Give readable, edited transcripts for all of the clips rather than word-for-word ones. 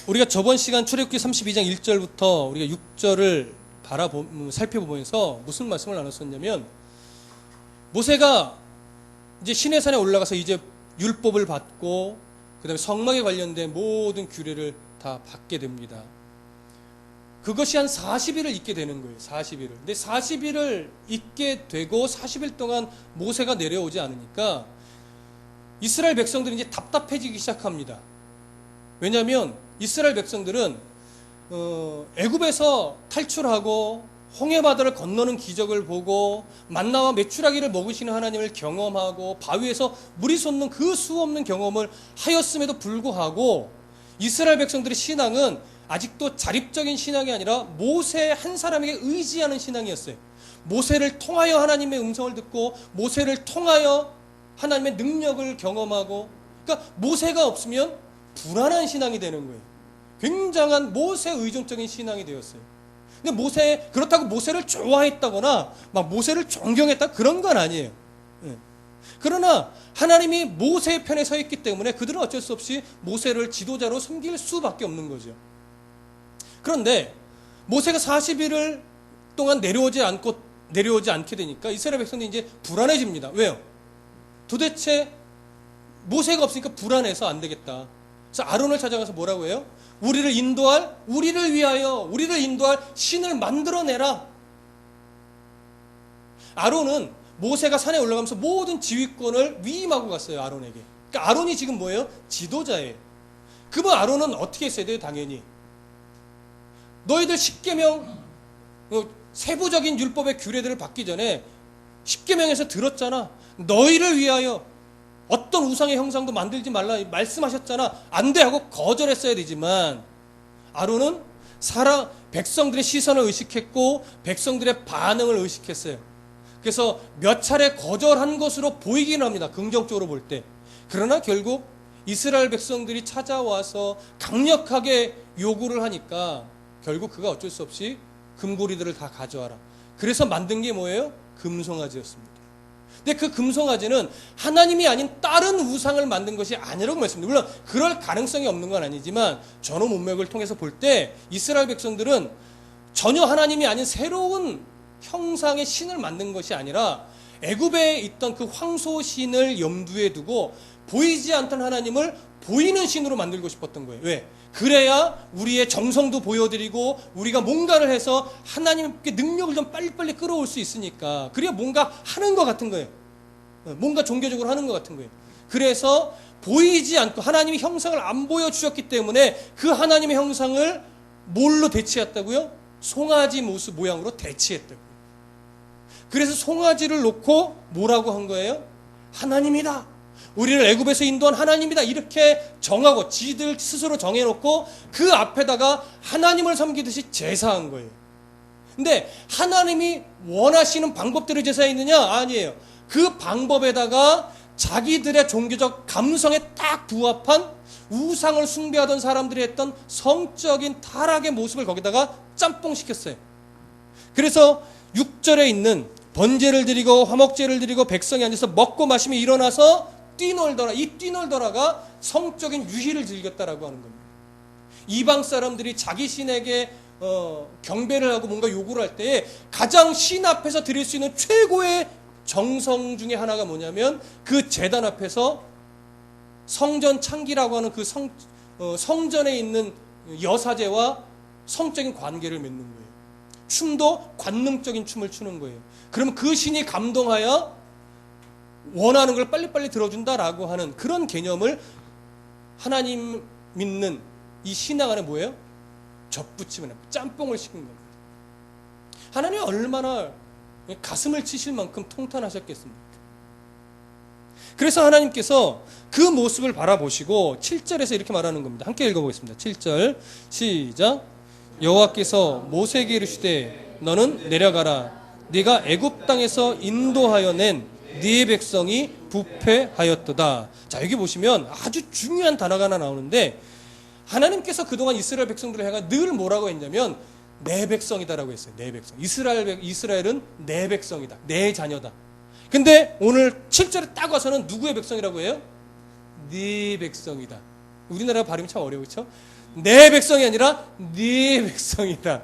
우리가 저번 시간 출애굽기 32장 1절부터 우리가 6절을 살펴보면서 무슨 말씀을 나눴었냐면, 모세가 이제 시내산에 올라가서 이제 율법을 받고 그다음에 성막에 관련된 모든 규례를 다 받게 됩니다. 그것이 한 40일을 있게 되는 거예요. 40일을. 근데 40일을 있게 되고 40일 동안 모세가 내려오지 않으니까 이스라엘 백성들이 이제 답답해지기 시작합니다. 왜냐하면 이스라엘 백성들은 애굽에서 탈출하고 홍해바다를 건너는 기적을 보고 만나와 메추라기를 먹으시는 하나님을 경험하고 바위에서 물이 솟는 그 수없는 경험을 하였음에도 불구하고 이스라엘 백성들의 신앙은 아직도 자립적인 신앙이 아니라 모세 한 사람에게 의지하는 신앙이었어요. 모세를 통하여 하나님의 음성을 듣고 모세를 통하여 하나님의 능력을 경험하고, 그러니까 모세가 없으면 불안한 신앙이 되는 거예요. 굉장한 모세 의존적인 신앙이 되었어요. 근데 그렇다고 모세를 좋아했다거나 막 모세를 존경했다 그런 건 아니에요. 그러나 하나님이 모세의 편에 서 있기 때문에 그들은 어쩔 수 없이 모세를 지도자로 섬길 수밖에 없는 거죠. 그런데 모세가 40일을 동안 내려오지 않게 되니까 이스라엘 백성들이 이제 불안해집니다. 왜요? 도대체 모세가 없으니까 불안해서 안 되겠다. 그래서 아론을 찾아가서 뭐라고 해요? 우리를 인도할 신을 만들어내라. 아론은 모세가 산에 올라가면서 모든 지휘권을 위임하고 갔어요. 아론에게. 그러니까 아론이 지금 뭐예요? 지도자예요. 그러면 아론은 어떻게 했어야 돼요? 당연히 너희들 10계명 세부적인 율법의 규례들을 받기 전에 10계명에서 들었잖아. 너희를 위하여 어떤 우상의 형상도 만들지 말라 말씀하셨잖아. 안 돼 하고 거절했어야 되지만 아론은 백성들의 시선을 의식했고 백성들의 반응을 의식했어요. 그래서 몇 차례 거절한 것으로 보이긴 합니다. 긍정적으로 볼 때. 그러나 결국 이스라엘 백성들이 찾아와서 강력하게 요구를 하니까 결국 그가 어쩔 수 없이 금고리들을 다 가져와라. 그래서 만든 게 뭐예요? 금송아지였습니다. 근데 그 금송아지는 하나님이 아닌 다른 우상을 만든 것이 아니라고 말씀드립니다. 물론 그럴 가능성이 없는 건 아니지만 전후 문맥을 통해서 볼 때 이스라엘 백성들은 전혀 하나님이 아닌 새로운 형상의 신을 만든 것이 아니라 애굽에 있던 그 황소신을 염두에 두고 보이지 않던 하나님을 보이는 신으로 만들고 싶었던 거예요. 왜? 그래야 우리의 정성도 보여드리고 우리가 뭔가를 해서 하나님께 능력을 좀 빨리빨리 끌어올 수 있으니까, 그래야 뭔가 하는 것 같은 거예요. 뭔가 종교적으로 하는 것 같은 거예요. 그래서 보이지 않고 하나님의 형상을 안 보여주셨기 때문에 그 하나님의 형상을 뭘로 대체했다고요? 송아지 모양으로 대체했다고요. 그래서 송아지를 놓고 뭐라고 한 거예요? 하나님이다. 우리를 애굽에서 인도한 하나님이다. 이렇게 정하고 지들 스스로 정해놓고 그 앞에다가 하나님을 섬기듯이 제사한 거예요. 근데 하나님이 원하시는 방법대로 제사했느냐? 아니에요. 그 방법에다가 자기들의 종교적 감성에 딱 부합한 우상을 숭배하던 사람들이 했던 성적인 타락의 모습을 거기다가 짬뽕시켰어요. 그래서 6절에 있는 번제를 드리고 화목제를 드리고 백성이 앉아서 먹고 마시며 일어나서 뛰놀더라. 이 뛰놀더라가 성적인 유희를 즐겼다라고 하는 겁니다. 이방 사람들이 자기 신에게 경배를 하고 뭔가 요구를 할 때에 가장 신 앞에서 드릴 수 있는 최고의 정성 중에 하나가 뭐냐면 그 제단 앞에서 성전 창기라고 하는 그 성전에 있는 여사제와 성적인 관계를 맺는 거예요. 춤도 관능적인 춤을 추는 거예요. 그러면 그 신이 감동하여 원하는 걸 빨리빨리 들어준다라고 하는 그런 개념을 하나님 믿는 이 신앙 안에 뭐예요? 접붙이면 짬뽕을 시킨 겁니다. 하나님이 얼마나 가슴을 치실 만큼 통탄하셨겠습니까? 그래서 하나님께서 그 모습을 바라보시고 7절에서 이렇게 말하는 겁니다. 함께 읽어보겠습니다. 7절 시작. 여호와께서 모세에게 이르시되 너는 내려가라. 네가 애굽 땅에서 인도하여 낸 네 백성이 부패하였도다. 자, 여기 보시면 아주 중요한 단어가 하나 나오는데, 하나님께서 그동안 이스라엘 백성들을 향해 늘 뭐라고 했냐면 내 백성이다라고 했어요. 내 백성. 이스라엘은 내 백성이다. 내 자녀다. 근데 오늘 7절에 딱 와서는 누구의 백성이라고 해요? 네 백성이다. 우리나라 발음이 참 어려워, 그렇죠? 내 백성이 아니라 네 백성이다.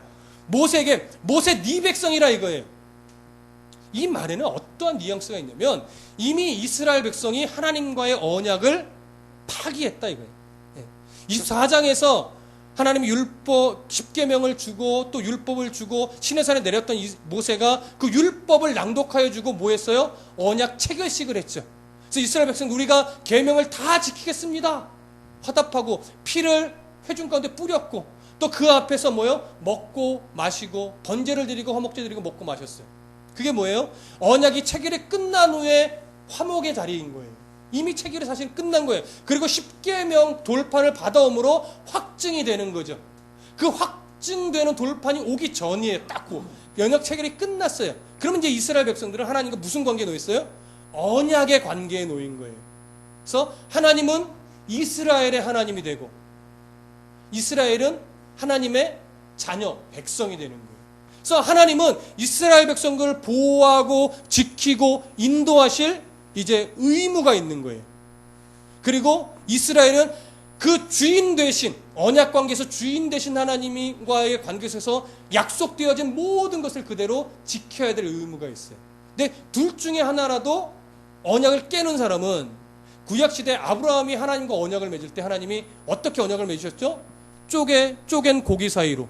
모세에게 모세 네 백성이라 이거예요. 이 말에는 어떠한 뉘앙스가 있냐면 이미 이스라엘 백성이 하나님과의 언약을 파기했다 이거예요. 24장에서 하나님이 율법 10계명을 주고 또 율법을 주고 시내산에 내렸던 모세가 그 율법을 낭독하여 주고 뭐 했어요? 언약 체결식을 했죠. 그래서 이스라엘 백성 우리가 계명을 다 지키겠습니다. 화답하고 피를 회중 가운데 뿌렸고 또 그 앞에서 뭐요? 먹고 마시고 번제를 드리고 화목제 드리고 먹고 마셨어요. 그게 뭐예요? 언약이 체결이 끝난 후에 화목의 자리인 거예요. 이미 체결이 사실 끝난 거예요. 그리고 10계명 돌판을 받아옴으로 확증이 되는 거죠. 그 확증되는 돌판이 오기 전이에요. 딱 그 언약 체결이 끝났어요. 그러면 이제 이스라엘 백성들은 하나님과 무슨 관계에 놓였어요? 언약의 관계에 놓인 거예요. 그래서 하나님은 이스라엘의 하나님이 되고 이스라엘은 하나님의 자녀, 백성이 되는 거예요. 그래서 하나님은 이스라엘 백성들을 보호하고 지키고 인도하실 이제 의무가 있는 거예요. 그리고 이스라엘은 그 주인 되신 언약 관계에서 주인 되신 하나님과의 관계에서 약속되어진 모든 것을 그대로 지켜야 될 의무가 있어요. 근데 둘 중에 하나라도 언약을 깨는 사람은 구약시대 아브라함이 하나님과 언약을 맺을 때 하나님이 어떻게 언약을 맺으셨죠? 쪼갠 고기 사이로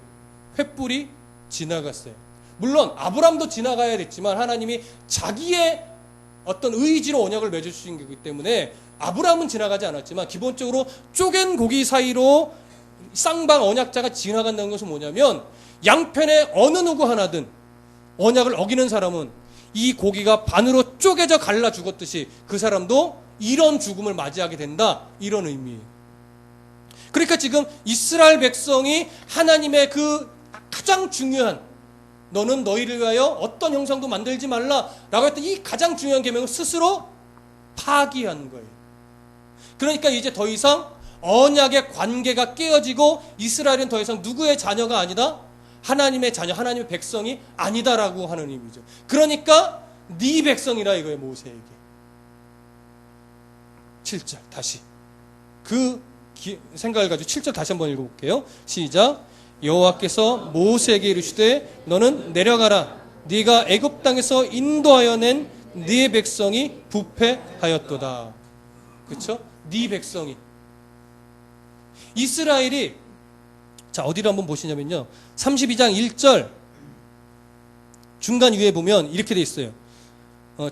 횃불이 지나갔어요. 물론 아브라함도 지나가야 됐지만 하나님이 자기의 어떤 의지로 언약을 맺어주신 거기 때문에 아브라함은 지나가지 않았지만 기본적으로 쪼갠 고기 사이로 쌍방 언약자가 지나간다는 것은 뭐냐면 양편에 어느 누구 하나든 언약을 어기는 사람은 이 고기가 반으로 쪼개져 갈라 죽었듯이 그 사람도 이런 죽음을 맞이하게 된다. 이런 의미예요. 그러니까 지금 이스라엘 백성이 하나님의 그 가장 중요한 너는 너희를 위하여 어떤 형상도 만들지 말라라고 했던 이 가장 중요한 계명을 스스로 파기한 거예요. 그러니까 이제 더 이상 언약의 관계가 깨어지고 이스라엘은 더 이상 누구의 자녀가 아니다? 하나님의 자녀, 하나님의 백성이 아니다라고 하는 의미죠. 그러니까 네 백성이라 이거예요, 모세에게. 7절 다시 그 생각을 가지고 7절 다시 한번 읽어볼게요. 시작. 여호와께서 모세에게 이르시되 너는 내려가라. 네가 애굽 땅에서 인도하여 낸 네 백성이 부패하였도다. 그렇죠? 네 백성이 이스라엘이 자 어디로 한번 보시냐면요 32장 1절 중간 위에 보면 이렇게 돼 있어요.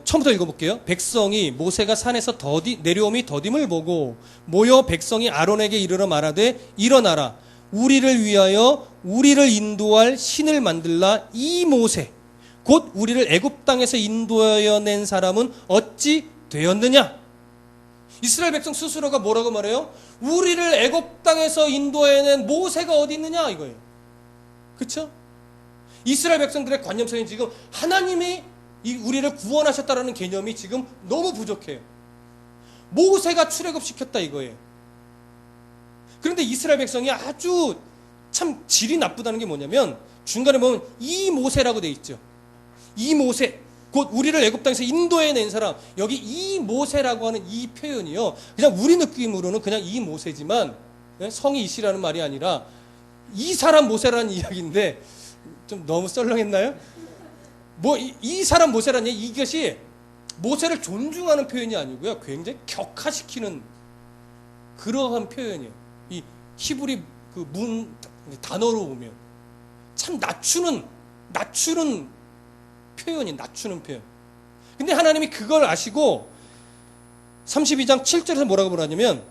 처음부터 읽어볼게요. 백성이 모세가 산에서 내려옴이 더딤을 보고 모여 백성이 아론에게 이르러 말하되 일어나라 우리를 위하여 우리를 인도할 신을 만들라. 이 모세 곧 우리를 애굽 땅에서 인도하여 낸 사람은 어찌 되었느냐. 이스라엘 백성 스스로가 뭐라고 말해요? 우리를 애굽 땅에서 인도해낸 모세가 어디 있느냐 이거예요. 그렇죠? 이스라엘 백성들의 관념성이 지금 하나님이 우리를 구원하셨다라는 개념이 지금 너무 부족해요. 모세가 출애굽시켰다 이거예요. 그런데 이스라엘 백성이 아주 참 질이 나쁘다는 게 뭐냐면 중간에 보면 이 모세라고 돼 있죠. 이 모세 곧 우리를 애굽 땅에서 인도해낸 사람. 여기 이 모세라고 하는 이 표현이요 그냥 우리 느낌으로는 그냥 이 모세지만 성이 이시라는 말이 아니라 이 사람 모세라는 이야기인데 좀 너무 썰렁했나요? 뭐 이 사람 모세라는 이것이 모세를 존중하는 표현이 아니고요 굉장히 격화시키는 그러한 표현이에요. 이 히브리 그 문 단어로 보면 참 낮추는 표현이 낮추는 표현. 근데 하나님이 그걸 아시고 32장 7절에서 뭐라고 말하냐면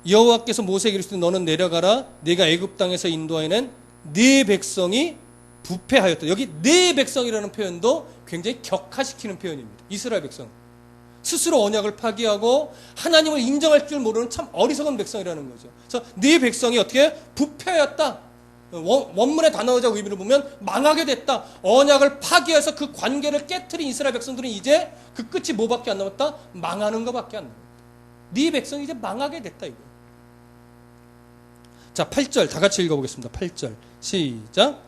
여호와께서 모세에게 이르시되 너는 내려가라 네가 애굽 땅에서 인도하여낸 네 백성이 부패하였다. 여기 네 백성이라는 표현도 굉장히 격화시키는 표현입니다. 이스라엘 백성 스스로 언약을 파기하고 하나님을 인정할 줄 모르는 참 어리석은 백성이라는 거죠. 그래서 네 백성이 어떻게 부패하였다. 원문의 단어자 의미를 보면 망하게 됐다. 언약을 파기해서 그 관계를 깨트린 이스라엘 백성들은 이제 그 끝이 뭐밖에 안 남았다? 망하는 것밖에 안 남았다. 네 백성이 이제 망하게 됐다 이거. 자 8절 다 같이 읽어보겠습니다. 8절 시작.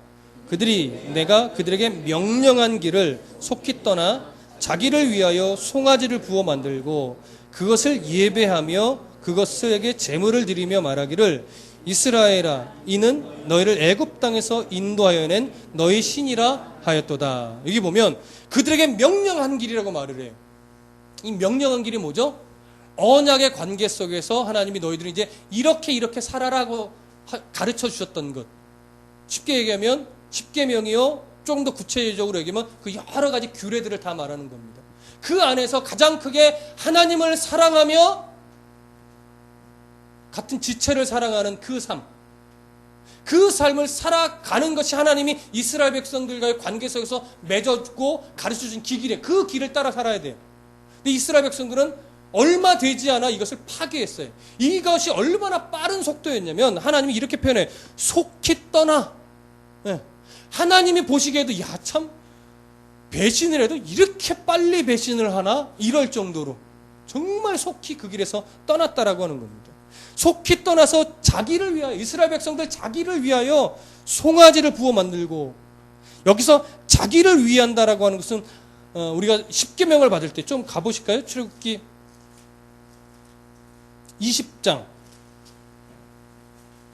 그들이 내가 그들에게 명령한 길을 속히 떠나 자기를 위하여 송아지를 부어 만들고 그것을 예배하며 그것에게 제물을 드리며 말하기를 이스라엘아 이는 너희를 애굽 땅에서 인도하여 낸 너희 신이라 하였도다. 여기 보면 그들에게 명령한 길이라고 말을 해요. 이 명령한 길이 뭐죠? 언약의 관계 속에서 하나님이 너희들이 이제 이렇게 살아라고 가르쳐 주셨던 것. 쉽게 얘기하면 십계명이요, 조금 더 구체적으로 얘기하면 그 여러 가지 규례들을 다 말하는 겁니다. 그 안에서 가장 크게 하나님을 사랑하며 같은 지체를 사랑하는 그 삶, 그 삶을 살아가는 것이 하나님이 이스라엘 백성들과의 관계 속에서 맺어주고 가르쳐준 길이래. 그 길을 따라 살아야 돼요. 근데 이스라엘 백성들은 얼마 되지 않아 이것을 파괴했어요. 이것이 얼마나 빠른 속도였냐면 하나님이 이렇게 표현해. 속히 떠나. 네. 하나님이 보시기에도 야 참 배신을 해도 이렇게 빨리 배신을 하나? 이럴 정도로 정말 속히 그 길에서 떠났다라고 하는 겁니다. 속히 떠나서 자기를 위하여, 이스라엘 백성들 자기를 위하여 송아지를 부어 만들고, 여기서 자기를 위한다라고 하는 것은 우리가 십계명을 받을 때 좀 가보실까요? 출애굽기 20장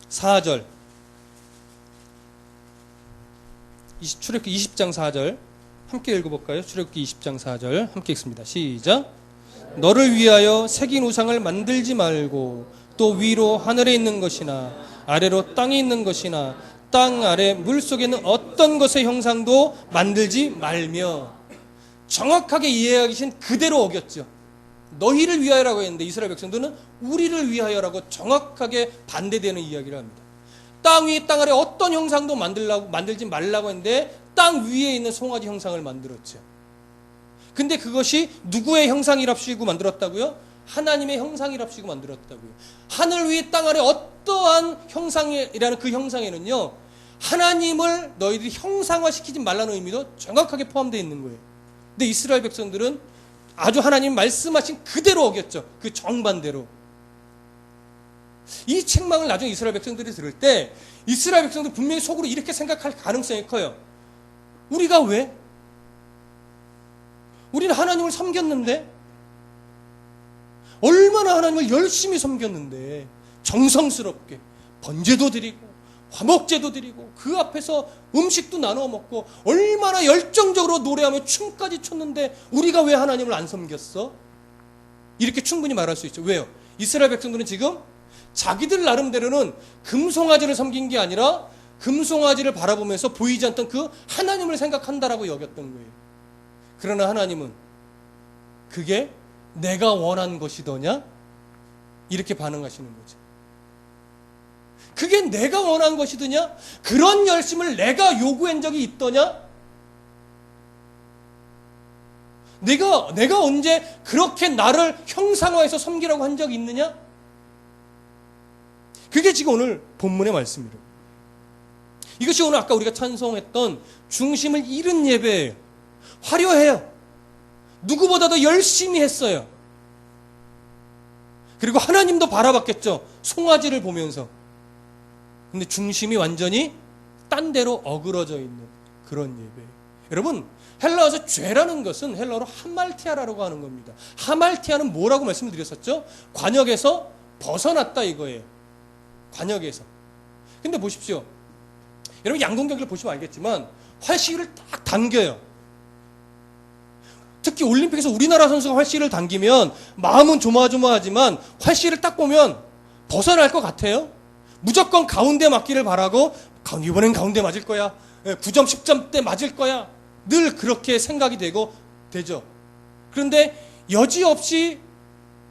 4절, 출애굽기 20장 4절 함께 읽어볼까요? 출애굽기 20장 4절 함께 읽습니다. 시작. 너를 위하여 새긴 우상을 만들지 말고 또 위로 하늘에 있는 것이나 아래로 땅에 있는 것이나 땅 아래 물속에 있는 어떤 것의 형상도 만들지 말며. 정확하게 이해하기 신 그대로 어겼죠. 너희를 위하여라고 했는데 이스라엘 백성들은 우리를 위하여라고 정확하게 반대되는 이야기를 합니다. 땅 위, 땅 아래 어떤 형상도 만들지 말라고 했는데 땅 위에 있는 송아지 형상을 만들었죠. 근데 그것이 누구의 형상이랍시고 만들었다고요? 하나님의 형상이랍시고 만들었다고요. 하늘 위, 땅 아래 어떠한 형상이라는 그 형상에는요, 하나님을 너희들이 형상화시키지 말라는 의미도 정확하게 포함되어 있는 거예요. 근데 이스라엘 백성들은 아주 하나님 말씀하신 그대로 어겼죠. 그 정반대로. 이 책망을 나중에 이스라엘 백성들이 들을 때 이스라엘 백성들 분명히 속으로 이렇게 생각할 가능성이 커요. 우리가 왜? 우리는 하나님을 섬겼는데, 얼마나 하나님을 열심히 섬겼는데, 정성스럽게 번제도 드리고 화목제도 드리고 그 앞에서 음식도 나눠 먹고 얼마나 열정적으로 노래하며 춤까지 췄는데 우리가 왜 하나님을 안 섬겼어? 이렇게 충분히 말할 수 있죠. 왜요? 이스라엘 백성들은 지금 자기들 나름대로는 금송아지를 섬긴 게 아니라 금송아지를 바라보면서 보이지 않던 그 하나님을 생각한다라고 여겼던 거예요. 그러나 하나님은 그게 내가 원한 것이더냐? 이렇게 반응하시는 거죠. 그게 내가 원한 것이더냐? 그런 열심을 내가 요구한 적이 있더냐? 내가 언제 그렇게 나를 형상화해서 섬기라고 한 적이 있느냐? 그게 지금 오늘 본문의 말씀이에요. 이것이 오늘 아까 우리가 찬송했던 중심을 잃은 예배예요. 화려해요. 누구보다도 열심히 했어요. 그리고 하나님도 바라봤겠죠. 송아지를 보면서. 근데 중심이 완전히 딴 데로 어그러져 있는 그런 예배예요. 여러분, 헬라어에서 죄라는 것은 헬라어로 하말티아라고 하는 겁니다. 하말티아는 뭐라고 말씀을 드렸었죠? 관역에서 벗어났다 이거예요. 관역에서. 근데 보십시오. 여러분 양궁 경기를 보시면 알겠지만 활시위를 딱 당겨요. 특히 올림픽에서 우리나라 선수가 활시위를 당기면 마음은 조마조마하지만 활시위를 딱 보면 벗어날 것 같아요. 무조건 가운데 맞기를 바라고 이번엔 가운데 맞을 거야. 9점 10점대 맞을 거야. 늘 그렇게 생각이 되죠. 그런데 여지없이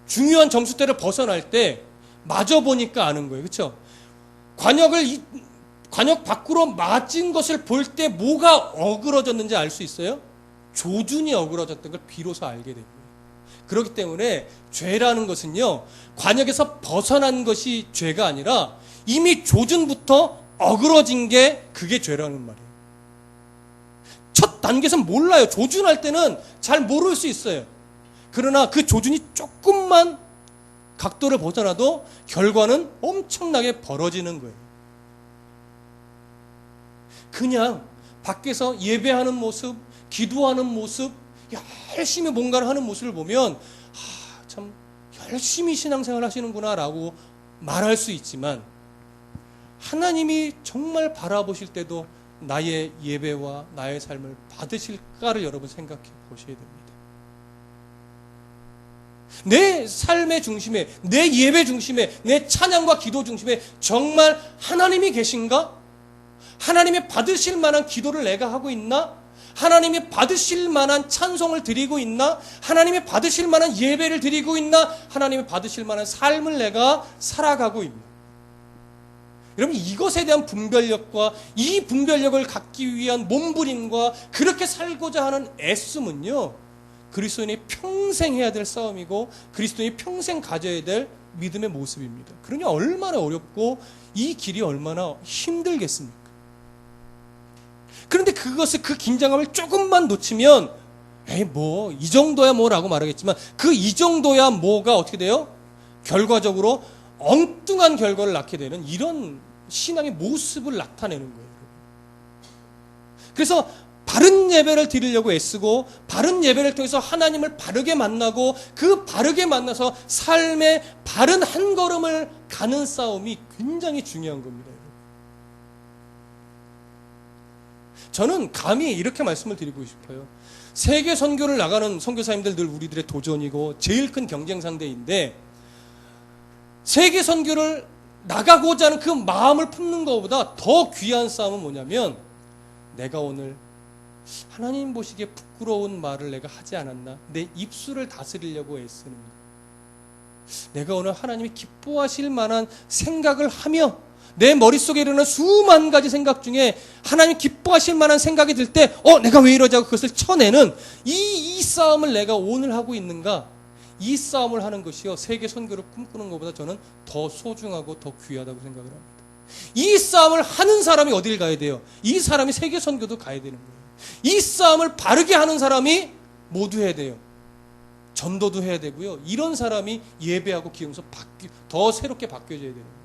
중요한 점수대를 벗어날 때 맞아 보니까 아는 거예요. 그렇죠? 관역 밖으로 맞은 것을 볼 때 뭐가 어그러졌는지 알 수 있어요? 조준이 어그러졌던 걸 비로소 알게 됩니다. 그렇기 때문에 죄라는 것은요, 관역에서 벗어난 것이 죄가 아니라 이미 조준부터 어그러진 게 그게 죄라는 말이에요. 첫 단계에서는 몰라요. 조준할 때는 잘 모를 수 있어요. 그러나 그 조준이 조금만 각도를 벗어나도 결과는 엄청나게 벌어지는 거예요. 그냥 밖에서 예배하는 모습, 기도하는 모습, 열심히 뭔가를 하는 모습을 보면 참 열심히 신앙생활 하시는구나 라고 말할 수 있지만 하나님이 정말 바라보실 때도 나의 예배와 나의 삶을 받으실까를 여러분 생각해 보셔야 됩니다. 내 삶의 중심에, 내 예배 중심에, 내 찬양과 기도 중심에 정말 하나님이 계신가? 하나님이 받으실 만한 기도를 내가 하고 있나? 하나님이 받으실 만한 찬송을 드리고 있나? 하나님이 받으실 만한 예배를 드리고 있나? 하나님이 받으실 만한 삶을 내가 살아가고 있나? 여러분, 이것에 대한 분별력과 이 분별력을 갖기 위한 몸부림과 그렇게 살고자 하는 애씀은요, 그리스도인이 평생 해야 될 싸움이고 그리스도인이 평생 가져야 될 믿음의 모습입니다. 그러니 얼마나 어렵고 이 길이 얼마나 힘들겠습니까? 그런데 그것을, 그 긴장감을 조금만 놓치면 에이 뭐 이 정도야 뭐라고 말하겠지만 그 이 정도야 뭐가 어떻게 돼요? 결과적으로 엉뚱한 결과를 낳게 되는 이런 신앙의 모습을 나타내는 거예요. 그래서 바른 예배를 드리려고 애쓰고 바른 예배를 통해서 하나님을 바르게 만나고 그 바르게 만나서 삶의 바른 한 걸음을 가는 싸움이 굉장히 중요한 겁니다. 저는 감히 이렇게 말씀을 드리고 싶어요. 세계 선교를 나가는 선교사님들 늘 우리들의 도전이고 제일 큰 경쟁 상대인데, 세계 선교를 나가고자 하는 그 마음을 품는 것보다 더 귀한 싸움은 뭐냐면, 내가 오늘 하나님 보시기에 부끄러운 말을 내가 하지 않았나? 내 입술을 다스리려고 애쓰는 것. 내가 오늘 하나님이 기뻐하실 만한 생각을 하며 내 머릿속에 일어나는 수만 가지 생각 중에 하나님 기뻐하실 만한 생각이 들 때 내가 왜 이러자고 그것을 쳐내는 이 싸움을 내가 오늘 하고 있는가? 이 싸움을 하는 것이요, 세계 선교를 꿈꾸는 것보다 저는 더 소중하고 더 귀하다고 생각을 합니다. 이 싸움을 하는 사람이 어딜 가야 돼요? 이 사람이 세계 선교도 가야 되는 거예요. 이 싸움을 바르게 하는 사람이 모두 해야 돼요. 전도도 해야 되고요. 이런 사람이 예배하고 기용서 더 새롭게 바뀌어져야 되는 거예요.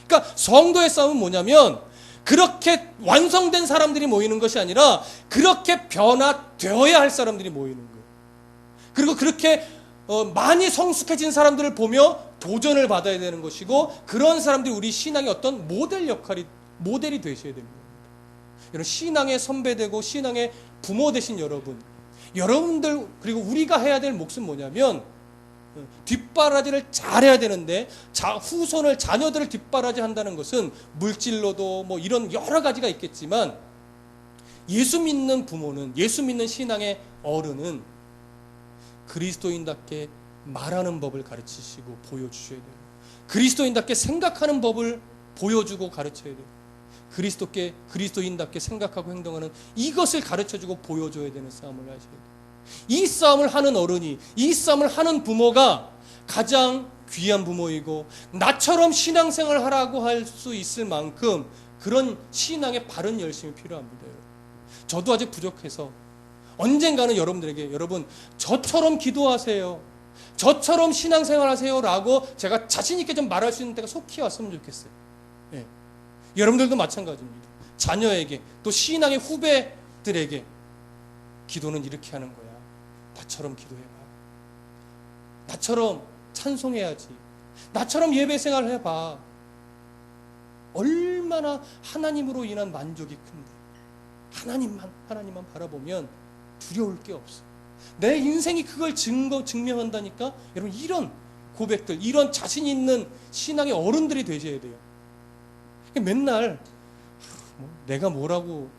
그러니까 성도의 싸움은 뭐냐면, 그렇게 완성된 사람들이 모이는 것이 아니라 그렇게 변화되어야 할 사람들이 모이는 거예요. 그리고 그렇게 많이 성숙해진 사람들을 보며 도전을 받아야 되는 것이고, 그런 사람들이 우리 신앙의 어떤 모델이 되셔야 됩니다. 여러분, 신앙의 선배되고 신앙의 부모 되신 여러분들, 그리고 우리가 해야 될 몫은 뭐냐면, 뒷바라지를 잘해야 되는데, 후손을, 자녀들을 뒷바라지 한다는 것은 물질로도 뭐 이런 여러 가지가 있겠지만, 예수 믿는 부모는, 예수 믿는 신앙의 어른은 그리스도인답게 말하는 법을 가르치시고 보여주셔야 돼요. 그리스도인답게 생각하는 법을 보여주고 가르쳐야 돼요. 그리스도인답게 생각하고 행동하는 이것을 가르쳐주고 보여줘야 되는 싸움을 하셔야 돼요. 이 싸움을 하는 어른이, 이 싸움을 하는 부모가 가장 귀한 부모이고, 나처럼 신앙생활을 하라고 할 수 있을 만큼 그런 신앙의 바른 열심이 필요합니다. 저도 아직 부족해서 언젠가는 여러분들에게, 여러분 저처럼 기도하세요, 저처럼 신앙생활 하세요 라고 제가 자신 있게 좀 말할 수 있는 때가 속히 왔으면 좋겠어요. 네. 여러분들도 마찬가지입니다. 자녀에게, 또 신앙의 후배들에게 기도는 이렇게 하는 거야. 나처럼 기도해봐. 나처럼 찬송해야지. 나처럼 예배 생활을 해봐. 얼마나 하나님으로 인한 만족이 큰데. 하나님만 바라보면 두려울 게 없어. 내 인생이 그걸 증명한다니까. 여러분, 이런 고백들, 이런 자신 있는 신앙의 어른들이 되셔야 돼요. 맨날 내가 뭐라고,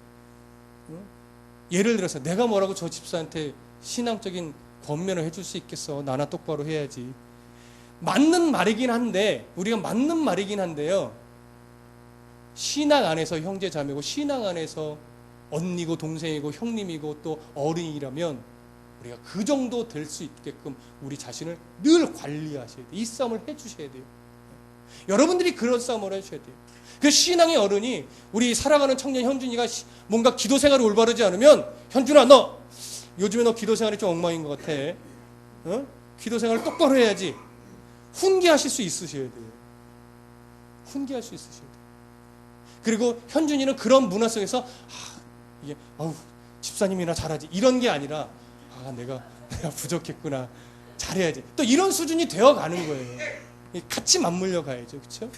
예를 들어서 내가 뭐라고 저 집사한테 신앙적인 권면을 해줄 수 있겠어. 나나 똑바로 해야지. 맞는 말이긴 한데, 우리가 맞는 말이긴 한데요, 신앙 안에서 형제 자매고 신앙 안에서 언니고 동생이고 형님이고 또 어른이라면 우리가 그 정도 될 수 있게끔 우리 자신을 늘 관리하셔야 돼요. 이 싸움을 해주셔야 돼요. 여러분들이 그런 싸움을 해주셔야 돼요. 그 신앙의 어른이, 우리 살아가는 청년 현준이가 뭔가 기도 생활이 올바르지 않으면, 현준아 너 요즘에 너 기도 생활이 좀 엉망인 것 같아. 기도 생활을 똑바로 해야지. 훈계하실 수 있으셔야 돼요. 훈계할 수 있으셔야 돼요. 그리고 현준이는 그런 문화 속에서 집사님이나 잘하지 이런 게 아니라, 내가 부족했구나. 잘해야지. 또 이런 수준이 되어가는 거예요. 같이 맞물려 가야죠. 그렇죠?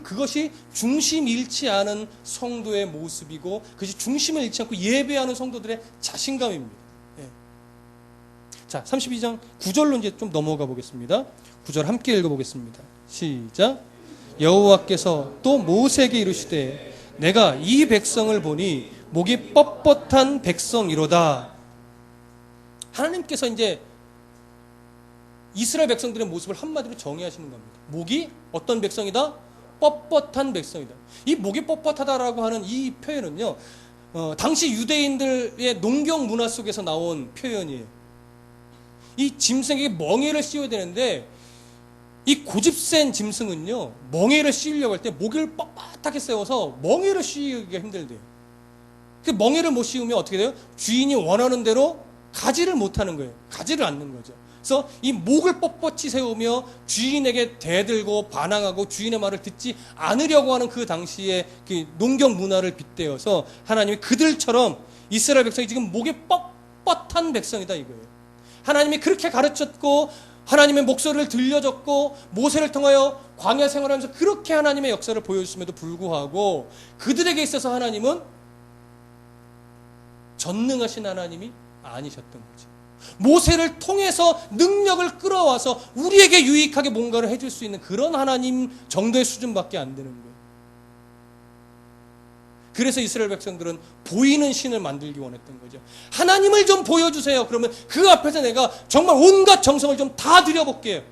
그것이 중심 잃지 않은 성도의 모습이고 그것이 중심을 잃지 않고 예배하는 성도들의 자신감입니다. 예. 자, 32장 9절로 이제 좀 넘어가 보겠습니다. 9절 함께 읽어보겠습니다. 시작. 여호와께서 또 모세에게 이르시되 내가 이 백성을 보니 목이 뻣뻣한 백성이로다. 하나님께서 이제 이스라엘 백성들의 모습을 한마디로 정의하시는 겁니다. 목이 어떤 백성이다? 뻣뻣한 백성이다. 이 목이 뻣뻣하다라고 하는 이 표현은요, 당시 유대인들의 농경 문화 속에서 나온 표현이에요. 이 짐승에게 멍에를 씌워야 되는데 이 고집센 짐승은요, 멍에를 씌우려고 할 때 목을 뻣뻣하게 세워서 멍에를 씌우기가 힘들대요. 그 멍에를 못 씌우면 어떻게 돼요? 주인이 원하는 대로 가지를 못하는 거예요. 가지를 않는 거죠. 그래서 이 목을 뻣뻣이 세우며 주인에게 대들고 반항하고 주인의 말을 듣지 않으려고 하는 그 당시의 그 농경 문화를 빗대어서 하나님이 그들처럼 이스라엘 백성이 지금 목에 뻣뻣한 백성이다 이거예요. 하나님이 그렇게 가르쳤고 하나님의 목소리를 들려줬고 모세를 통하여 광야 생활하면서 그렇게 하나님의 역사를 보여줬음에도 불구하고 그들에게 있어서 하나님은 전능하신 하나님이 아니셨던 거죠. 모세를 통해서 능력을 끌어와서 우리에게 유익하게 뭔가를 해줄 수 있는 그런 하나님 정도의 수준밖에 안 되는 거예요. 그래서 이스라엘 백성들은 보이는 신을 만들기 원했던 거죠. 하나님을 좀 보여주세요. 그러면 그 앞에서 내가 정말 온갖 정성을 좀 다 드려볼게요.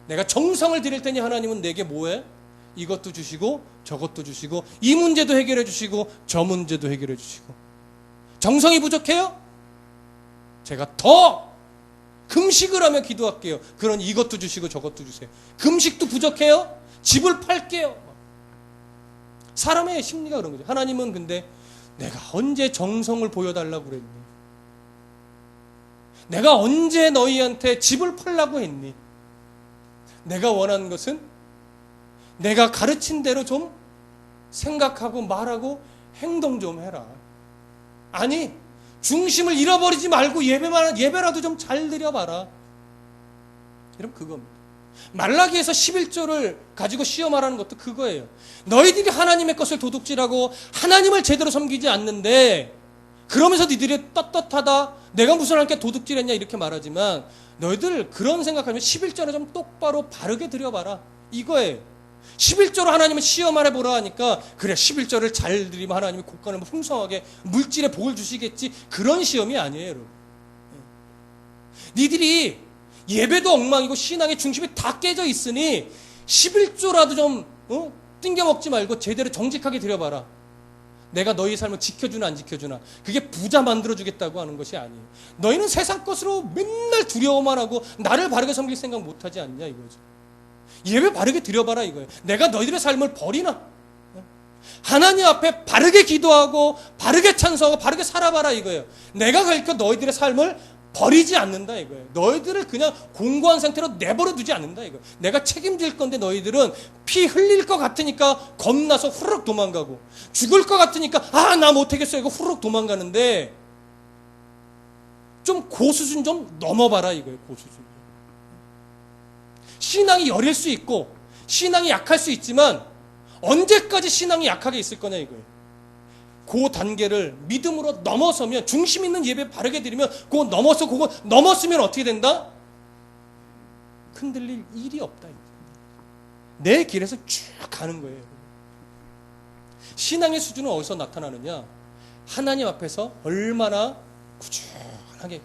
내가 정성을 드릴 테니 하나님은 내게 뭐해? 이것도 주시고 저것도 주시고 이 문제도 해결해 주시고 저 문제도 해결해 주시고. 정성이 부족해요? 제가 더 금식을 하며 기도할게요. 그런 이것도 주시고 저것도 주세요. 금식도 부족해요? 집을 팔게요. 사람의 심리가 그런 거죠. 하나님은 근데 내가 언제 정성을 보여달라고 그랬니? 내가 언제 너희한테 집을 팔라고 했니? 내가 원하는 것은 내가 가르친 대로 좀 생각하고 말하고 행동 좀 해라. 아니, 중심을 잃어버리지 말고 예배라도 좀 잘 드려봐라. 이러면 그겁니다. 말라기에서 11조를 가지고 시험하라는 것도 그거예요. 너희들이 하나님의 것을 도둑질하고 하나님을 제대로 섬기지 않는데 그러면서 니들이 떳떳하다 내가 무슨 하나님께 도둑질했냐 이렇게 말하지만 너희들 그런 생각하면 11조를 좀 똑바로 바르게 드려봐라 이거예요. 11조로 하나님은 시험을 해보라 하니까 그래 11조를 잘 드리면 하나님이 곳간을 풍성하게 물질의 복을 주시겠지 그런 시험이 아니에요 여러분. 니들이 예배도 엉망이고 신앙의 중심이 다 깨져 있으니 11조라도 좀 띵겨 먹지 말고 제대로 정직하게 드려봐라. 내가 너희 삶을 지켜주나 안 지켜주나 그게 부자 만들어주겠다고 하는 것이 아니에요. 너희는 세상 것으로 맨날 두려워만 하고 나를 바르게 섬길 생각 못하지 않냐 이거죠. 예배 바르게 드려봐라 이거예요. 내가 너희들의 삶을 버리나? 하나님 앞에 바르게 기도하고 바르게 찬송하고 바르게 살아봐라 이거예요. 내가 결코 너희들의 삶을 버리지 않는다 이거예요. 너희들을 그냥 공고한 상태로 내버려 두지 않는다 이거예요. 내가 책임질 건데 너희들은 피 흘릴 것 같으니까 겁나서 후루룩 도망가고 죽을 것 같으니까 나 못하겠어 이거 후루룩 도망가는데 좀 고수준 좀 넘어봐라 이거예요. 고수준. 신앙이 여릴 수 있고 신앙이 약할 수 있지만 언제까지 신앙이 약하게 있을 거냐 이거예요. 그 단계를 믿음으로 넘어서면 중심 있는 예배 바르게 드리면 그거 넘었으면 어떻게 된다? 흔들릴 일이 없다. 내 길에서 쭉 가는 거예요. 신앙의 수준은 어디서 나타나느냐? 하나님 앞에서 얼마나 꾸준하게